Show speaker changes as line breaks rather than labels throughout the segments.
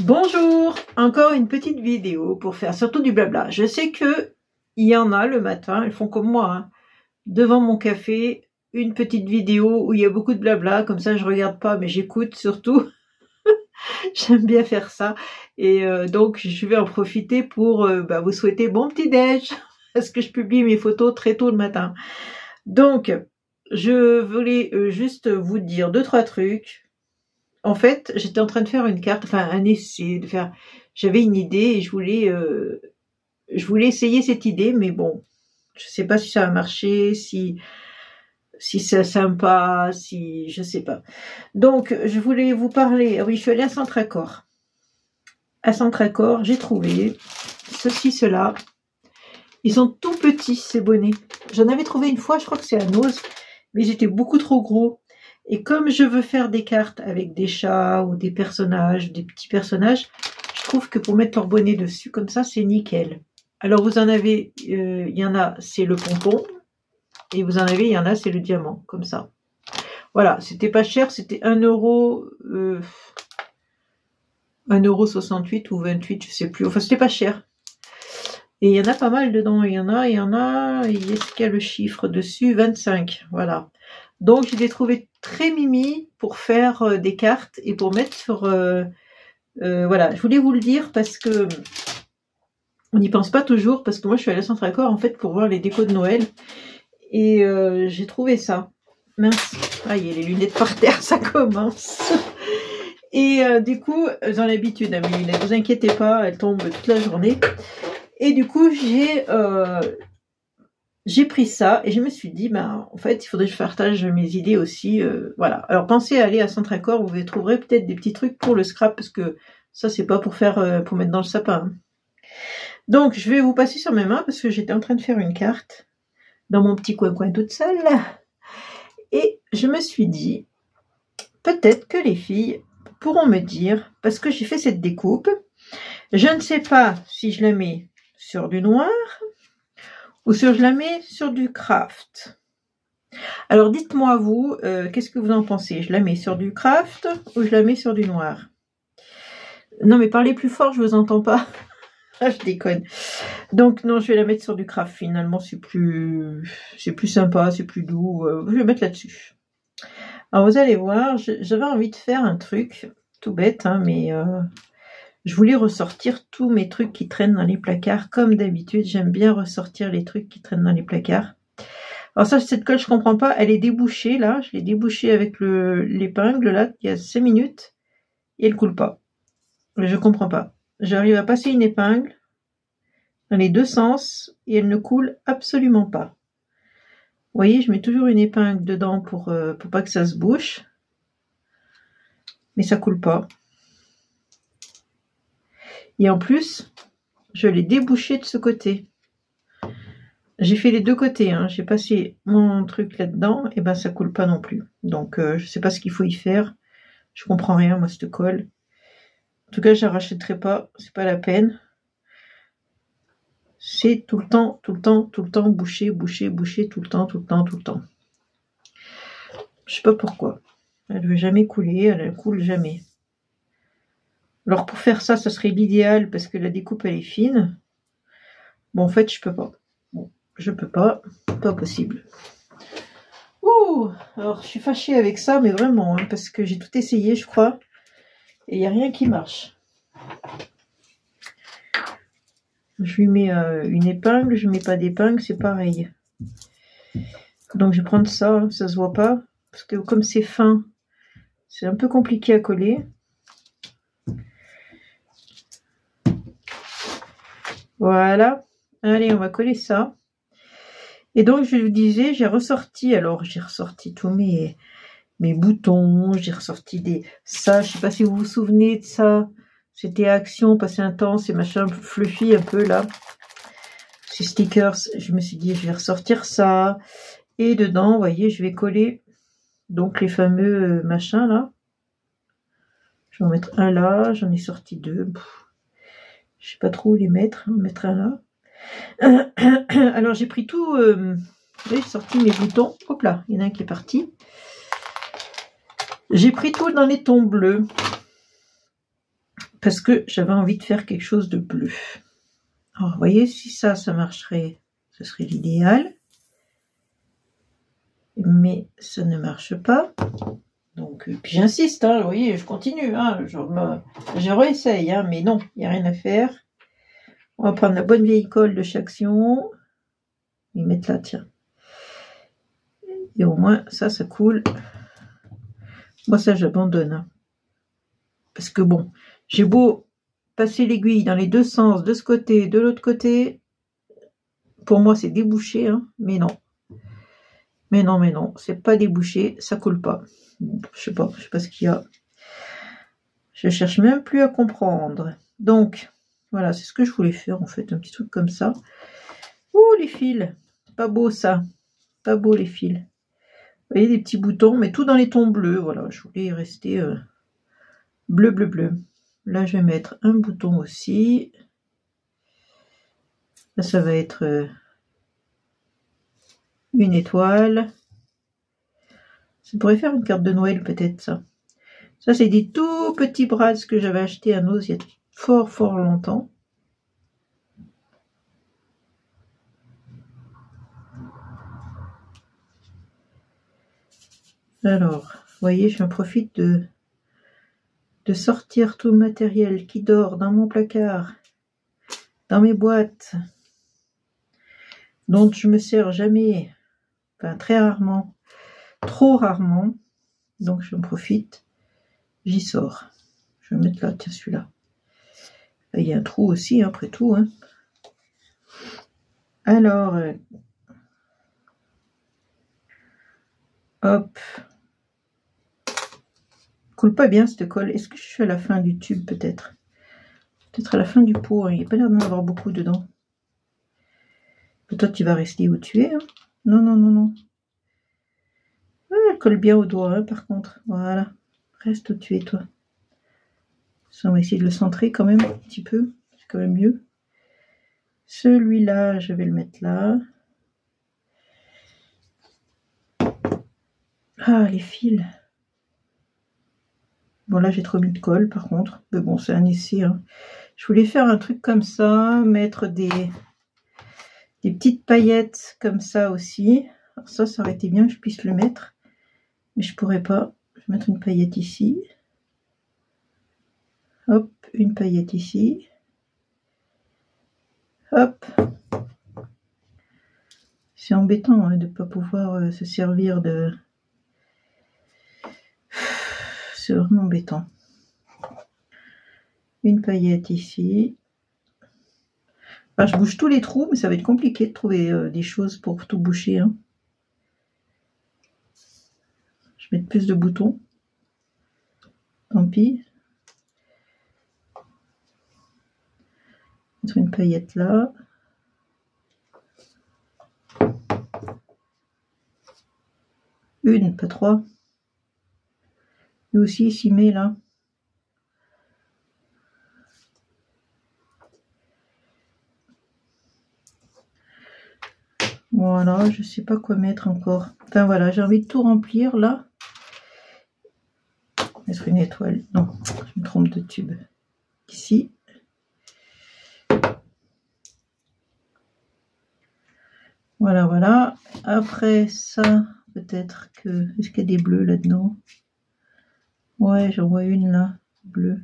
Bonjour, encore une petite vidéo pour faire surtout du blabla. Je sais que il y en a le matin, ils font comme moi, hein, devant mon café, une petite vidéo où il y a beaucoup de blabla, comme ça je regarde pas mais j'écoute surtout. J'aime bien faire ça et donc je vais en profiter pour vous souhaiter bon petit déj parce que je publie mes photos très tôt le matin. Donc je voulais juste vous dire 2-3 trucs. En fait, j'étais en train de faire une carte, enfin un essai, j'avais une idée et je voulais essayer cette idée, mais bon, je sais pas si ça a marché, si c'est sympa, si je sais pas. Donc, je voulais vous parler. Ah oui, je suis allée à Centracor. À Centracor, j'ai trouvé ceci, cela. Ils sont tout petits ces bonnets. J'en avais trouvé une fois, je crois que c'est à Noz, mais ils étaient beaucoup trop gros. Et comme je veux faire des cartes avec des chats ou des personnages, des petits personnages, je trouve que pour mettre leur bonnet dessus, comme ça, c'est nickel. Alors vous en avez, il y en a, c'est le pompon, et vous en avez, il y en a, c'est le diamant, comme ça. Voilà, c'était pas cher, c'était 1,68 € ou 28, je sais plus, enfin c'était pas cher. Et il y en a pas mal dedans, il y en a, est-ce qu'il y a le chiffre dessus? 25, voilà. Donc je l'ai trouvé très mimi pour faire des cartes et pour mettre sur... voilà, je voulais vous le dire parce que on n'y pense pas toujours, parce que moi je suis allée à Centracor en fait pour voir les décos de Noël et j'ai trouvé ça. Mince, ah il y a les lunettes par terre, ça commence. Et du coup, dans l'habitude, mes lunettes, ne vous inquiétez pas, elles tombent toute la journée. Et du coup, j'ai pris ça et je me suis dit, en fait, il faudrait que je partage mes idées aussi. Voilà. Alors, pensez à aller à Centracor, vous trouverez peut-être des petits trucs pour le scrap, parce que ça, c'est pas pour faire, pour mettre dans le sapin. Donc, je vais vous passer sur mes mains, parce que j'étais en train de faire une carte dans mon petit coin toute seule. Et je me suis dit, peut-être que les filles pourront me dire, parce que j'ai fait cette découpe, je ne sais pas si je la mets sur du noir, ou si je la mets sur du craft. Alors dites-moi vous, qu'est-ce que vous en pensez? Je la mets sur du craft ou je la mets sur du noir? Non mais parlez plus fort, je vous entends pas. Ah, je déconne. Donc non, je vais la mettre sur du craft finalement, c'est plus sympa, c'est plus doux. Je vais mettre là-dessus. Alors vous allez voir, j'avais envie de faire un truc tout bête, hein, mais je voulais ressortir tous mes trucs qui traînent dans les placards. Comme d'habitude, j'aime bien ressortir les trucs qui traînent dans les placards. Alors ça, cette colle, je comprends pas. Elle est débouchée, là. Je l'ai débouchée avec l'épingle, là, il y a 5 minutes. Et elle coule pas. Je comprends pas. J'arrive à passer une épingle dans les deux sens et elle ne coule absolument pas. Vous voyez, je mets toujours une épingle dedans pour pas que ça se bouche. Mais ça coule pas. Et en plus, je l'ai débouché de ce côté. J'ai fait les deux côtés, hein. J'ai passé mon truc là-dedans, et ça coule pas non plus. Donc je sais pas ce qu'il faut y faire. Je comprends rien, moi, cette colle. En tout cas, je la rachèterai pas, c'est pas la peine. C'est tout le temps, bouché, tout le temps. Je sais pas pourquoi. Elle ne veut jamais couler, elle ne coule jamais. Alors pour faire ça, ça serait l'idéal parce que la découpe elle est fine. Bon, en fait, je peux pas. Bon, je peux pas possible. Ouh, alors je suis fâchée avec ça, mais vraiment, hein, parce que j'ai tout essayé, je crois, et il n'y a rien qui marche. Je lui mets une épingle, je mets pas d'épingle, c'est pareil. Donc je vais prendre ça, ça se voit pas, parce que comme c'est fin, c'est un peu compliqué à coller. Voilà. Allez, on va coller ça. Et donc, je vous disais, j'ai ressorti tous mes boutons, j'ai ressorti ça, je sais pas si vous vous souvenez de ça. C'était Action, passer un temps, ces machins fluffy un peu là. Ces stickers, je me suis dit, je vais ressortir ça. Et dedans, vous voyez, je vais coller donc les fameux machins là. Je vais en mettre un là, j'en ai sorti deux. Je sais pas trop où les mettre, mettre un là. Alors j'ai pris tout, j'ai sorti mes boutons. Hop là, il y en a un qui est parti. J'ai pris tout dans les tons bleus. parce que j'avais envie de faire quelque chose de bleu. Alors, vous voyez, si ça marcherait, ce serait l'idéal. Mais ça ne marche pas. Donc, puis j'insiste, hein, vous voyez, je continue, hein, je réessaye, hein, mais non, il n'y a rien à faire. On va prendre la bonne vieille colle de chaque sillon. Et mettre là, tiens. Et au moins, ça coule. Moi, ça, j'abandonne. Hein. Parce que bon, j'ai beau passer l'aiguille dans les deux sens, de ce côté, de l'autre côté. Pour moi, c'est débouché, hein, mais non. Mais non, c'est pas débouché, ça coule pas. Je sais pas ce qu'il y a. Je cherche même plus à comprendre. Donc, voilà, c'est ce que je voulais faire, en fait, un petit truc comme ça. Ouh, les fils, pas beau ça. Pas beau les fils. Vous voyez, des petits boutons, mais tout dans les tons bleus. Voilà, je voulais rester bleu, bleu, bleu. Là, je vais mettre un bouton aussi. Là, ça va être une étoile. Ça pourrait faire une carte de Noël, peut-être, ça. Ça, c'est des tout petits brasses que j'avais acheté à Noz il y a fort, fort longtemps. Alors, vous voyez, j'en profite de sortir tout le matériel qui dort dans mon placard, dans mes boîtes, dont je me sers jamais, enfin très rarement, trop rarement. Donc, j'en profite, j'y sors. Je vais mettre là, tiens, celui-là. Là, il y a un trou aussi, après tout. Hein. Alors, hop. Coule pas bien cette colle. Est-ce que je suis à la fin du tube peut-être? Peut-être à la fin du pot. Hein. Il n'y a pas l'air d'en avoir beaucoup dedans. Toi, tu vas rester où tu es. Hein. Non. Ah, elle colle bien au doigt, hein, par contre. Voilà. Reste où tu es, toi. Ça, on va essayer de le centrer quand même un petit peu. C'est quand même mieux. Celui-là, je vais le mettre là. Ah, les fils. Bon, là, j'ai trop mis de colle, par contre. Mais bon, c'est un essai. Hein. Je voulais faire un truc comme ça, mettre des petites paillettes comme ça aussi. Alors ça aurait été bien que je puisse le mettre. Mais je pourrais pas. Je vais mettre une paillette ici. Hop, une paillette ici. Hop. C'est embêtant hein, de ne pas pouvoir se servir de... C'est vraiment embêtant. Une paillette ici. Enfin, je bouge tous les trous, mais ça va être compliqué de trouver des choses pour tout boucher. Hein. Je vais mettre plus de boutons. Tant pis. Mettre une paillette là. Une, pas trois. Et aussi, s'y met là. Voilà, je sais pas quoi mettre encore. Enfin voilà, j'ai envie de tout remplir là. Mettre une étoile. Non, je me trompe de tube. Ici. Voilà. Après ça, peut-être que... Est-ce qu'il y a des bleus là-dedans? Ouais, j'en vois une là, bleue.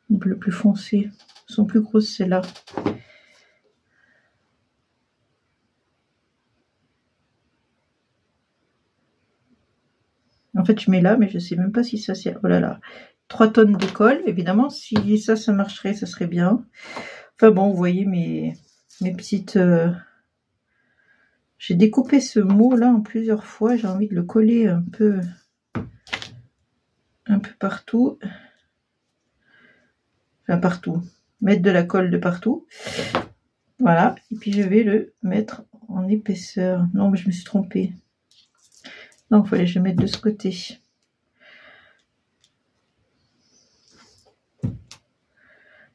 Une bleue plus foncée. Elles sont plus grosses celles-là. En fait, je mets là, mais je sais même pas si ça sert. Oh là là, 3 tonnes de colle. Évidemment, si ça marcherait, ça serait bien. Enfin bon, vous voyez mes petites... J'ai découpé ce mot là en plusieurs fois. J'ai envie de le coller un peu partout. Enfin partout. Mettre de la colle de partout. Voilà. Et puis je vais le mettre en épaisseur. Non, mais je me suis trompée. Non, il fallait que je mette de ce côté.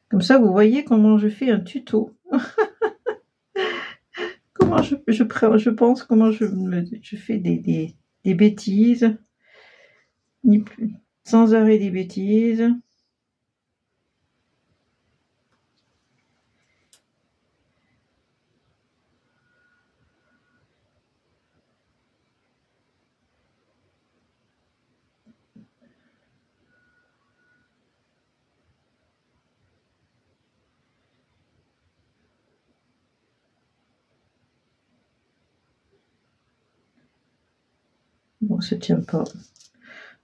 Comme ça, vous voyez comment je fais un tuto. Comment je pense comment je fais des bêtises. Sans arrêt des bêtises. Bon, ça tient pas.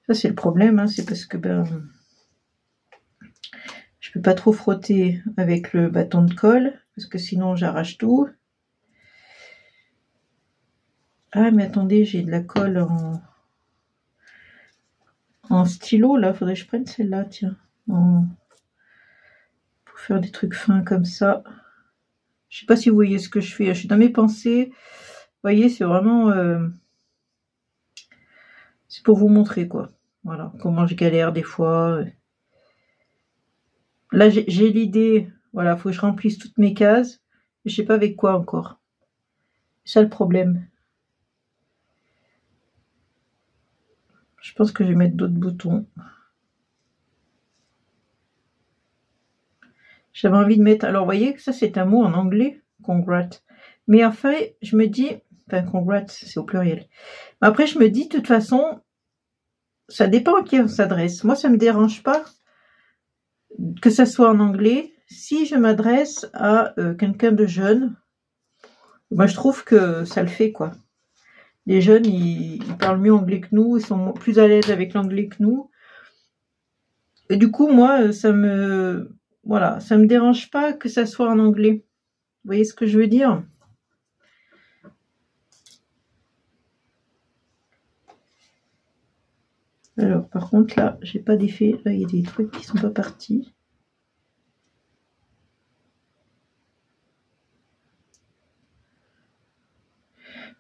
Ça, c'est le problème, hein, c'est parce que ben, je peux pas trop frotter avec le bâton de colle, parce que sinon j'arrache tout. Ah, mais attendez, j'ai de la colle en stylo, là. Faudrait que je prenne celle-là, tiens. Pour faire des trucs fins comme ça. Je sais pas si vous voyez ce que je fais. Je suis dans mes pensées. Vous voyez, c'est vraiment... c'est pour vous montrer, quoi. Voilà, comment je galère des fois. Là, j'ai l'idée. Voilà, faut que je remplisse toutes mes cases. Je sais pas avec quoi encore. C'est ça le problème. Je pense que je vais mettre d'autres boutons. J'avais envie de mettre... Alors, vous voyez que ça, c'est un mot en anglais. Congrats. Mais enfin, je me dis... Enfin, congrats, c'est au pluriel. Mais après, je me dis, de toute façon, ça dépend à qui on s'adresse. Moi, ça me dérange pas que ça soit en anglais. Si je m'adresse à quelqu'un de jeune, moi, je trouve que ça le fait, quoi. Les jeunes, ils parlent mieux anglais que nous, ils sont plus à l'aise avec l'anglais que nous. Et du coup, moi, ça me dérange pas que ça soit en anglais. Vous voyez ce que je veux dire? Alors, par contre, là, j'ai pas d'effet. Là, il y a des trucs qui sont pas partis.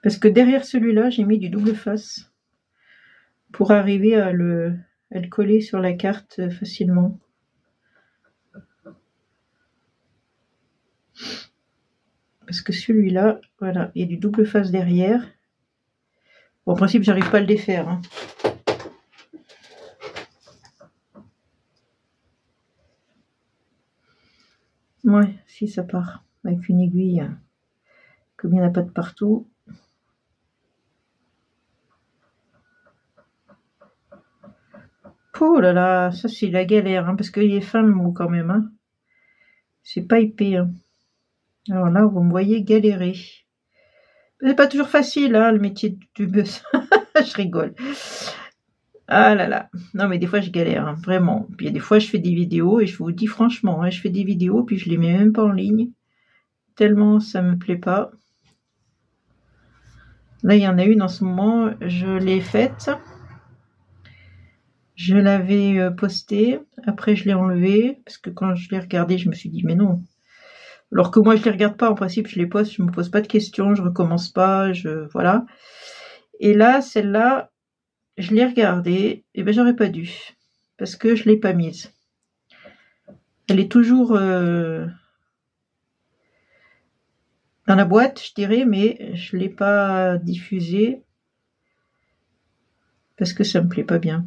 Parce que derrière celui-là, j'ai mis du double face pour arriver à le coller sur la carte facilement. Parce que celui-là, voilà, il y a du double face derrière. Bon, en principe, j'arrive pas à le défaire. Hein. Ouais, si ça part avec une aiguille, comme il n'y en a pas de partout. Oh là là, ça c'est la galère, hein, parce qu'il est fin le mot quand même. Hein. C'est pas épais. Hein. Alors là, vous me voyez galérer. C'est pas toujours facile, hein, le métier du buzz. Je rigole. Ah là là. Non, mais des fois, je galère, hein, vraiment. Puis il y a des fois, je fais des vidéos et je vous dis franchement, hein, je fais des vidéos puis je les mets même pas en ligne. Tellement ça me plaît pas. Là, il y en a une en ce moment, je l'ai faite. Je l'avais postée. Après, je l'ai enlevée parce que quand je l'ai regardée, je me suis dit, mais non. Alors que moi, je les regarde pas. En principe, je les poste, je me pose pas de questions, je recommence pas, voilà. Et là, celle-là, je l'ai regardée, et ben j'aurais pas dû, parce que je l'ai pas mise. Elle est toujours dans la boîte, je dirais, mais je l'ai pas diffusée parce que ça me plaît pas bien.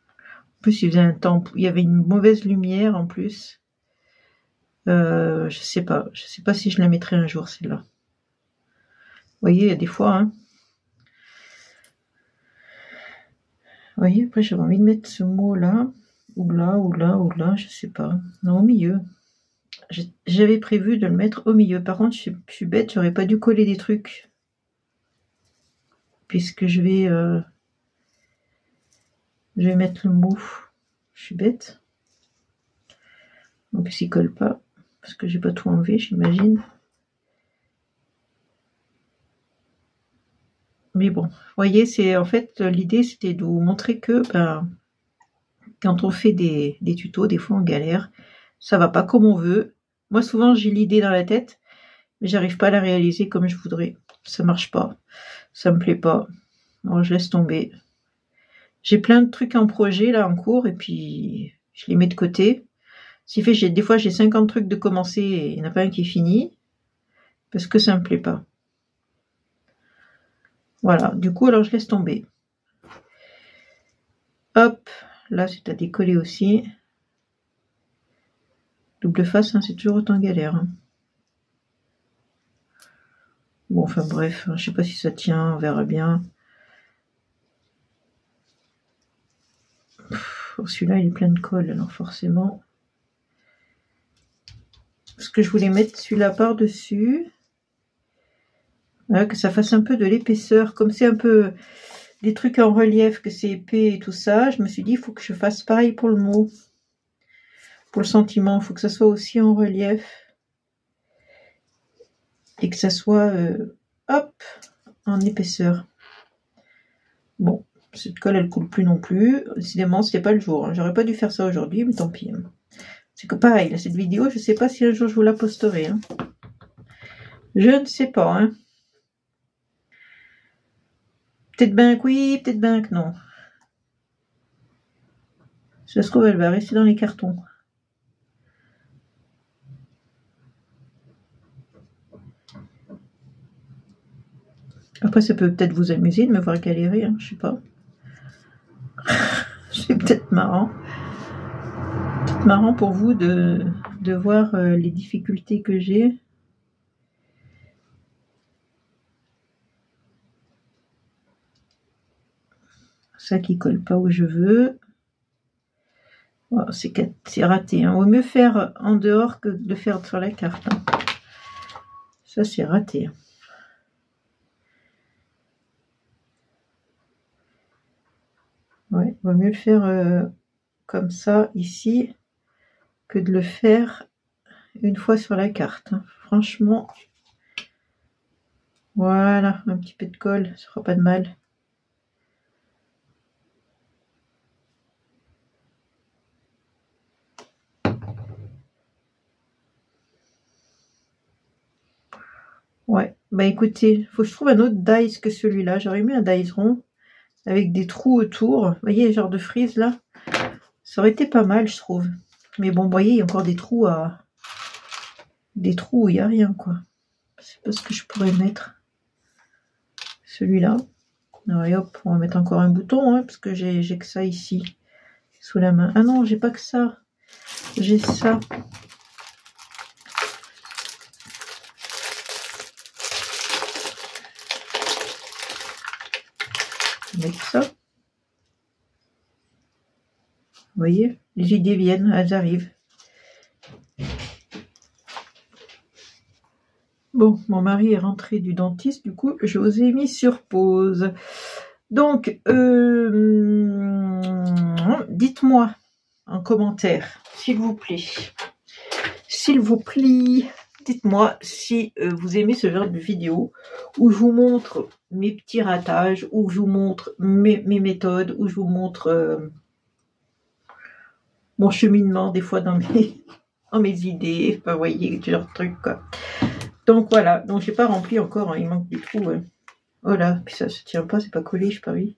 En plus, il faisait un temps, il y avait une mauvaise lumière en plus. Je sais pas si je la mettrai un jour celle-là. Vous voyez, il y a des fois, hein. Vous voyez, après j'avais envie de mettre ce mot là, ou là, je sais pas. Non, au milieu. J'avais prévu de le mettre au milieu. Par contre, je suis bête, j'aurais pas dû coller des trucs. Puisque je vais mettre le mot. Je suis bête. En plus, il colle pas. Parce que j'ai pas tout enlevé, j'imagine. Mais bon, vous voyez, c'est en fait l'idée, c'était de vous montrer que quand on fait des tutos, des fois on galère, ça va pas comme on veut. Moi, souvent, j'ai l'idée dans la tête, mais j'arrive pas à la réaliser comme je voudrais. Ça marche pas, ça me plaît pas. Alors, je laisse tomber. J'ai plein de trucs en projet là en cours et puis je les mets de côté. Ce qui fait que des fois j'ai 50 trucs de commencer et il n'y en a pas un qui est fini parce que ça me plaît pas. Voilà, du coup, alors je laisse tomber. Hop, là c'est à décoller aussi. Double face, hein, c'est toujours autant galère. Hein. Bon, enfin bref, je sais pas si ça tient, on verra bien. Celui-là, il est plein de colle, alors forcément. Parce que je voulais mettre celui-là par-dessus. Voilà, que ça fasse un peu de l'épaisseur, comme c'est un peu... des trucs en relief, que c'est épais et tout ça, je me suis dit, il faut que je fasse pareil pour le mot. Pour le sentiment, il faut que ça soit aussi en relief. Et que ça soit, hop, en épaisseur. Bon, cette colle, elle coule plus non plus. Décidément, c'était pas le jour. Hein. J'aurais pas dû faire ça aujourd'hui, mais tant pis. Hein. C'est que pareil, là, cette vidéo, je sais pas si un jour je vous la posterai. Hein. Je ne sais pas. Hein. Peut-être bien que oui, peut-être bien que non. Ça se trouve, elle va rester dans les cartons. Après, ça peut peut-être vous amuser de me voir galérer, hein, je sais pas. C'est peut-être marrant. Peut-être marrant pour vous de voir les difficultés que j'ai. Ça qui colle pas où je veux. Oh, c'est raté. Hein. Vaut mieux faire en dehors que de faire sur la carte. Hein. Ça, c'est raté. Ouais, vaut mieux le faire comme ça, ici, que de le faire une fois sur la carte. Hein. Franchement, voilà, un petit peu de colle, ça fera pas de mal. Ouais, bah écoutez, faut que je trouve un autre dice que celui-là. J'aurais mis un dice rond avec des trous autour. Vous voyez, le genre de frise là. Ça aurait été pas mal, je trouve. Mais bon, vous voyez, il y a encore des trous à... Des trous où il n'y a rien, quoi. Je sais pas ce que je pourrais mettre. Celui-là. Et hop, on va mettre encore un bouton, hein, parce que j'ai que ça ici, sous la main. Ah non, j'ai pas que ça. J'ai ça. Mettre ça. Vous voyez, les idées viennent, elles arrivent. Bon, mon mari est rentré du dentiste, du coup, je vous ai mis sur pause. Donc, dites-moi en commentaire, s'il vous plaît. S'il vous plaît, dites-moi si vous aimez ce genre de vidéo où je vous montre mes petits ratages, où je vous montre mes méthodes, où je vous montre mon cheminement des fois dans mes idées, enfin, vous voyez, ce genre de truc, quoi. Donc voilà, donc j'ai pas rempli encore, hein, il manque des trous. Voilà, puis ça se tient pas, c'est pas collé, je parie.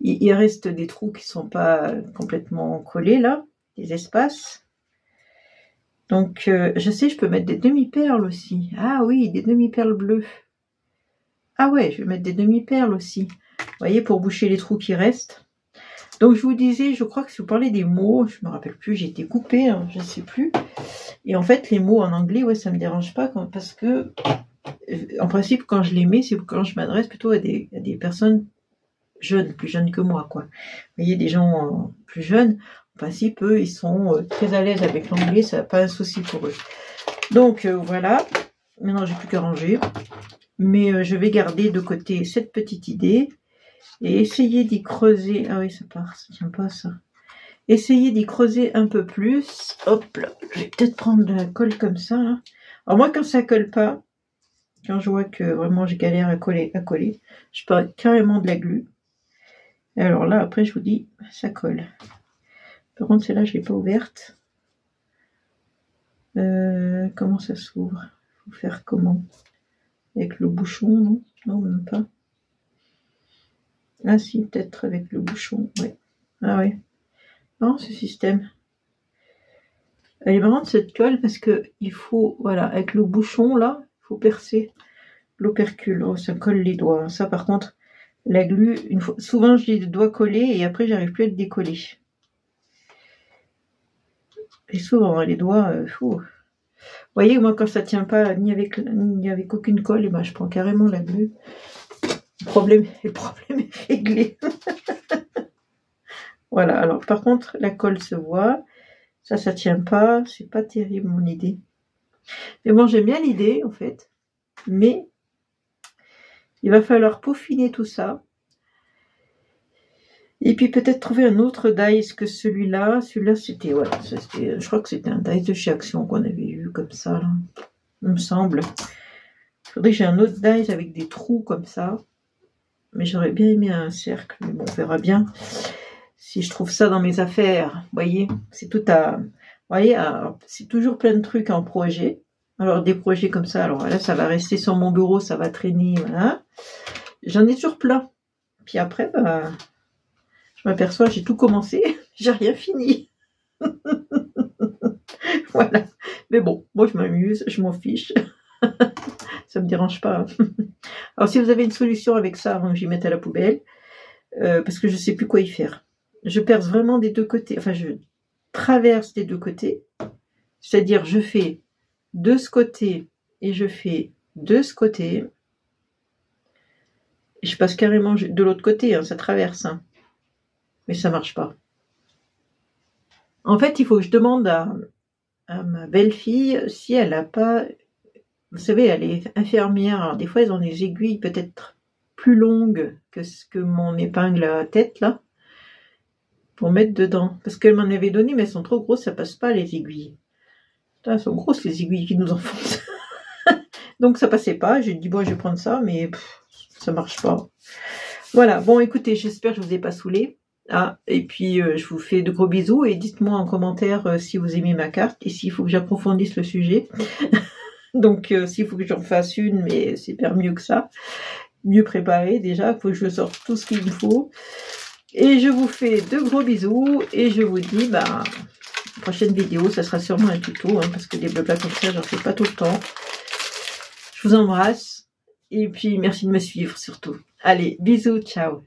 Il reste des trous qui sont pas complètement collés là, des espaces. Donc je sais, je peux mettre des demi-perles aussi. Ah oui, des demi-perles bleues. Ah ouais, je vais mettre des demi-perles aussi. Vous voyez, pour boucher les trous qui restent. Donc je vous disais, je crois que si vous parlez des mots, je me rappelle plus, j'ai été coupée, hein, je ne sais plus. Et en fait, les mots en anglais, ouais, ça me dérange pas parce que, en principe, quand je les mets, c'est quand je m'adresse plutôt à des personnes jeunes, plus jeunes que moi, quoi. Vous voyez, des gens plus jeunes, en principe, eux, ils sont très à l'aise avec l'anglais, ça n'a pas un souci pour eux. Donc voilà, maintenant j'ai plus qu'à ranger. Mais je vais garder de côté cette petite idée. Et essayer d'y creuser. Ah oui, ça part, ça tient pas ça. Essayez d'y creuser un peu plus. Hop là, je vais peut-être prendre de la colle comme ça. Là. Alors moi, quand ça colle pas, quand je vois que vraiment je galère à coller, je peux carrément de la glu. Et alors là, après, je vous dis, ça colle. Par contre, celle-là, je l'ai pas ouverte. Comment ça s'ouvre? Faut faire comment? Avec le bouchon, non? Non, même pas. Ah si, peut-être avec le bouchon, ouais. Ah ouais. Non, ce système. Elle est marrante cette colle parce que il faut, voilà, avec le bouchon là, il faut percer l'opercule. Oh, ça colle les doigts. Ça par contre, la glu, souvent j'ai les doigts collés et après j'arrive plus à le décoller. Et souvent les doigts, Vous voyez, moi quand ça tient pas ni avec aucune colle, et ben, je prends carrément la glu. Le problème est réglé. Voilà, alors par contre, la colle se voit. Ça tient pas. C'est pas terrible mon idée. Mais bon, j'aime bien l'idée en fait. Mais il va falloir peaufiner tout ça. Et puis peut-être trouver un autre dice que celui-là. Celui-là, c'était, voilà, je crois que c'était un dice de chez Action qu'on avait eu comme ça, là. Il me semble. Il faudrait que j'ai un autre dice avec des trous comme ça. Mais j'aurais bien aimé un cercle. Mais bon, on verra bien si je trouve ça dans mes affaires. Vous voyez, c'est tout à... Vous voyez, c'est toujours plein de trucs en projet. Alors, des projets comme ça, alors là, ça va rester sur mon bureau, ça va traîner, voilà. J'en ai toujours plein. Puis après, bah... je m'aperçois, j'ai tout commencé, j'ai rien fini. Voilà. Mais bon, moi je m'amuse, je m'en fiche. Ça me dérange pas. Alors si vous avez une solution avec ça avant que j'y mette à la poubelle, parce que je sais plus quoi y faire. Je perce vraiment des deux côtés, enfin je traverse des deux côtés. C'est-à-dire je fais de ce côté et je fais de ce côté. Et je passe carrément de l'autre côté, hein, ça traverse. Hein. Mais ça marche pas. En fait, il faut que je demande à ma belle-fille si elle n'a pas... Vous savez, elle est infirmière. Alors, des fois, elles ont des aiguilles peut-être plus longues que ce que mon épingle à tête, là, pour mettre dedans. Parce qu'elle m'en avait donné, mais elles sont trop grosses, ça passe pas, les aiguilles. Putain, elles sont grosses, les aiguilles qui nous enfoncent. Donc, ça passait pas. J'ai dit, bon, je vais prendre ça, mais ça marche pas. Voilà. Bon, écoutez, j'espère que je vous ai pas saoulé. Ah, et puis je vous fais de gros bisous et dites-moi en commentaire si vous aimez ma carte et s'il faut que j'approfondisse le sujet. Donc s'il faut que j'en fasse une, mais c'est pas mieux que ça. Mieux préparé déjà, il faut que je sorte tout ce qu'il me faut. Et je vous fais de gros bisous et je vous dis, bah, prochaine vidéo, ça sera sûrement un tuto, hein, parce que des blabla comme ça, j'en fais pas tout le temps. Je vous embrasse et puis merci de me suivre surtout. Allez, bisous, ciao.